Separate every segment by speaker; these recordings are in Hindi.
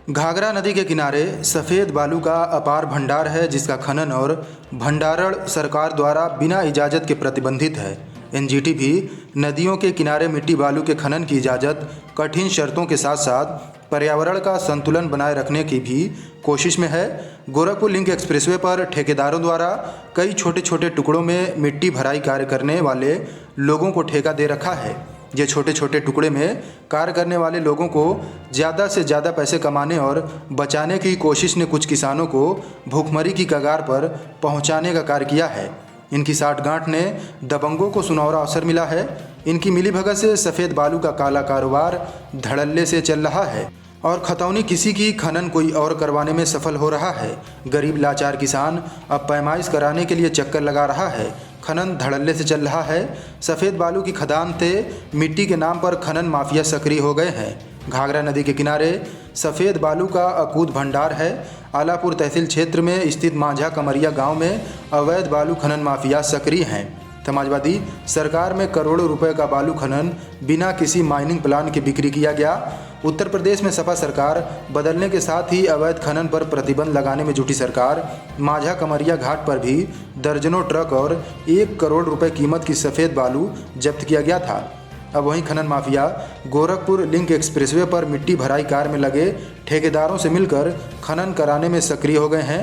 Speaker 1: घाघरा नदी के किनारे सफ़ेद बालू का अपार भंडार है, जिसका खनन और भंडारण सरकार द्वारा बिना इजाज़त के प्रतिबंधित है। एनजीटी भी नदियों के किनारे मिट्टी बालू के खनन की इजाज़त कठिन शर्तों के साथ साथ पर्यावरण का संतुलन बनाए रखने की भी कोशिश में है। गोरखपुर लिंक एक्सप्रेसवे पर ठेकेदारों द्वारा कई छोटे छोटे टुकड़ों में मिट्टी भराई कार्य करने वाले लोगों को ठेका दे रखा है। ये छोटे छोटे टुकड़े में कार्य करने वाले लोगों को ज़्यादा से ज़्यादा पैसे कमाने और बचाने की कोशिश ने कुछ किसानों को भूखमरी की कगार पर पहुंचाने का कार्य किया है। इनकी साठगांठ ने दबंगों को सुनहरा अवसर मिला है। इनकी मिलीभगत से सफ़ेद बालू का काला कारोबार धड़ल्ले से चल रहा है और खतौनी किसी की खनन कोई और करवाने में सफल हो रहा है। गरीब लाचार किसान अब पैमाइश कराने के लिए चक्कर लगा रहा है। खनन धड़ल्ले से चल रहा है। सफ़ेद बालू की खदान से मिट्टी के नाम पर खनन माफिया सक्रिय हो गए हैं। घाघरा नदी के किनारे सफ़ेद बालू का अकूत भंडार है। आलापुर तहसील क्षेत्र में स्थित माझा कमरिया गांव में अवैध बालू खनन माफिया सक्रिय हैं। समाजवादी सरकार में करोड़ों रुपए का बालू खनन बिना किसी माइनिंग प्लान के बिक्री किया गया। उत्तर प्रदेश में सपा सरकार बदलने के साथ ही अवैध खनन पर प्रतिबंध लगाने में जुटी सरकार माझा कमरिया घाट पर भी दर्जनों ट्रक और 1 करोड़ रुपए कीमत की सफ़ेद बालू जब्त किया गया था। अब वहीं खनन माफिया गोरखपुर लिंक एक्सप्रेसवे पर मिट्टी भराई कार्य में लगे ठेकेदारों से मिलकर खनन कराने में सक्रिय हो गए हैं।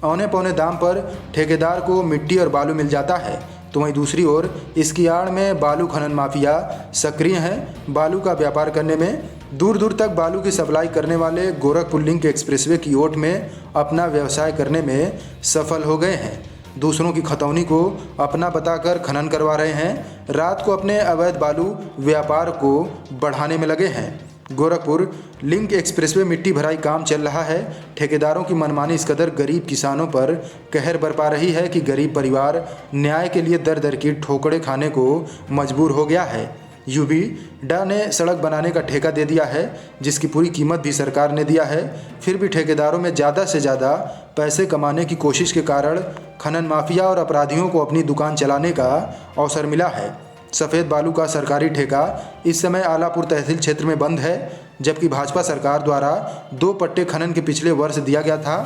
Speaker 1: औने पौने दाम पर ठेकेदार को मिट्टी और बालू मिल जाता है, तो वहीं दूसरी ओर इसकी आड़ में बालू खनन माफिया सक्रिय हैं। बालू का व्यापार करने में दूर दूर तक बालू की सप्लाई करने वाले गोरखपुर लिंक एक्सप्रेसवे की ओट में अपना व्यवसाय करने में सफल हो गए हैं। दूसरों की खतौनी को अपना बताकर खनन करवा रहे हैं। रात को अपने अवैध बालू व्यापार को बढ़ाने में लगे हैं। गोरखपुर लिंक एक्सप्रेसवे मिट्टी भराई काम चल रहा है। ठेकेदारों की मनमानी इस कदर गरीब किसानों पर कहर बरपा रही है कि गरीब परिवार न्याय के लिए दर दर की ठोकरें खाने को मजबूर हो गया है। यूबीडा ने सड़क बनाने का ठेका दे दिया है, जिसकी पूरी कीमत भी सरकार ने दिया है। फिर भी ठेकेदारों में ज़्यादा से ज़्यादा पैसे कमाने की कोशिश के कारण खनन माफिया और अपराधियों को अपनी दुकान चलाने का अवसर मिला है। सफ़ेद बालू का सरकारी ठेका इस समय आलापुर तहसील क्षेत्र में बंद है, जबकि भाजपा सरकार द्वारा 2 पट्टे खनन के पिछले वर्ष दिया गया था।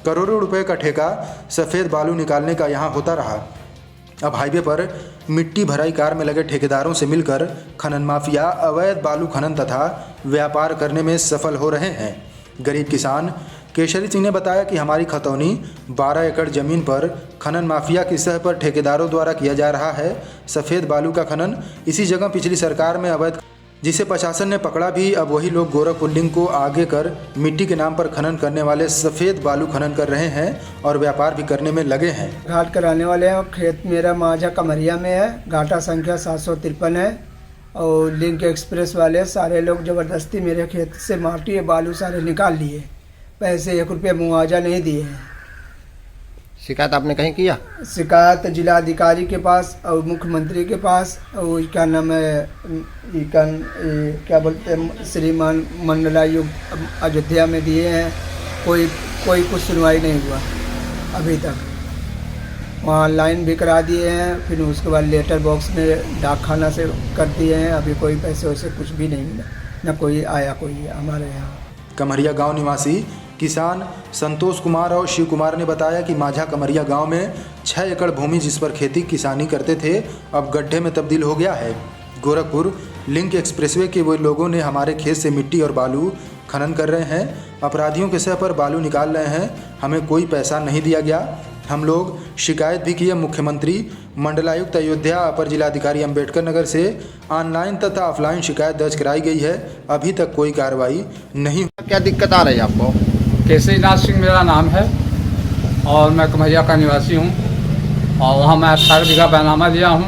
Speaker 1: करोड़ों रुपए का ठेका सफ़ेद बालू निकालने का यहाँ होता रहा। अब हाईवे पर मिट्टी भराई कार्य में लगे ठेकेदारों से मिलकर खनन माफिया अवैध बालू खनन तथा व्यापार करने में सफल हो रहे हैं। गरीब किसान केशरी सिंह ने बताया कि हमारी खतौनी 12 एकड़ ज़मीन पर खनन माफिया की सह पर ठेकेदारों द्वारा किया जा रहा है। सफ़ेद बालू का खनन इसी जगह पिछली सरकार में अवैध, जिसे प्रशासन ने पकड़ा भी। अब वही लोग गोरखपुर लिंक को आगे कर मिट्टी के नाम पर खनन करने वाले सफ़ेद बालू खनन कर रहे हैं और व्यापार भी करने में लगे हैं।
Speaker 2: घाट कराने वाले हैं। खेत मेरा माझा कमरिया में है। घाटा संख्या 753 है और लिंक एक्सप्रेस वाले सारे लोग ज़बरदस्ती मेरे खेत से माटी बालू सारे निकाल लिए। पैसे 1 रुपया मुआवजा नहीं दिए हैं।
Speaker 3: शिकायत आपने कहीं किया?
Speaker 2: शिकायत जिलाधिकारी के पास और मुख्यमंत्री के पास और क्या नाम है, क्या बोलते हैं, श्रीमान मंडलायुक्त अयोध्या में दिए हैं। कोई कुछ सुनवाई नहीं हुआ अभी तक। वहाँ ऑनलाइन भी करा दिए हैं, फिर उसके बाद लेटर बॉक्स में डाकखाना से कर दिए हैं। अभी कोई पैसे वैसे कुछ भी नहीं मिला, न कोई आया कोई हमारे यहाँ।
Speaker 1: कमरिया गांव निवासी किसान संतोष कुमार और शिव कुमार ने बताया कि माझा कमरिया गांव में 6 एकड़ भूमि जिस पर खेती किसानी करते थे, अब गड्ढे में तब्दील हो गया है। गोरखपुर लिंक एक्सप्रेसवे के वो लोगों ने हमारे खेत से मिट्टी और बालू खनन कर रहे हैं। अपराधियों के सह पर बालू निकाल रहे हैं। हमें कोई पैसा नहीं दिया गया। हम लोग शिकायत भी किए। मुख्यमंत्री, मंडलायुक्त अयोध्या, अपर जिलाधिकारी अम्बेडकर नगर से ऑनलाइन तथा ऑफलाइन शिकायत दर्ज कराई गई है। अभी तक कोई कार्रवाई नहीं।
Speaker 3: क्या दिक्कत आ रही है आपको?
Speaker 4: केसरी नाथ सिंह मेरा नाम है और मैं कमरिया का निवासी हूँ और वहाँ मैं 18 बीघा बैनामा लिया हूँ।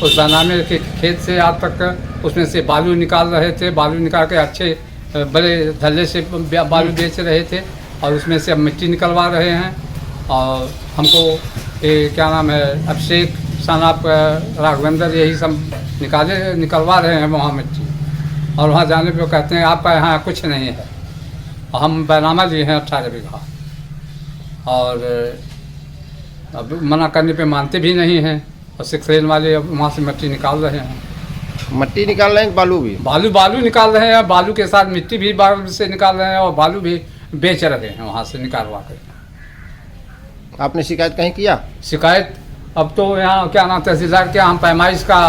Speaker 4: उस बैनामे के खेत से आज तक उसमें से बालू निकाल रहे थे। बालू निकाल के अच्छे बड़े धल्ले से बालू बेच रहे थे और उसमें से अब मिट्टी निकलवा रहे हैं। और हमको क्या नाम है, अभिषेक सनाप राघवेंद्र, यही सब निकलवा रहे हैं वहाँ मिट्टी। और वहाँ जाने पे कहते हैं आपका यहाँ कुछ नहीं है। हम बैनामा लिए हैं 18 बीघा और अब मना करने पे मानते भी नहीं हैं और 6 लेन वाले अब वहाँ से मिट्टी निकाल रहे हैं।
Speaker 3: मट्टी निकाल रहे हैं कि बालू भी?
Speaker 4: बालू निकाल रहे हैं, बालू के साथ मिट्टी भी बालू से निकाल रहे हैं और बालू भी बेच रहे हैं वहाँ से निकालवा कर।
Speaker 3: आपने शिकायत कहीं किया?
Speaker 4: शिकायत अब तो यहाँ क्या नाम तहसीलदार के हम पैमाइश का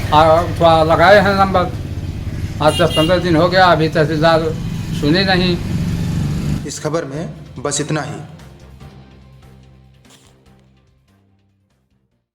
Speaker 4: थोड़ा लगाए हैं नंबर, आज 10-15 दिन हो गया, अभी तहसीलदार सुने नहीं।
Speaker 1: इस खबर में बस इतना ही।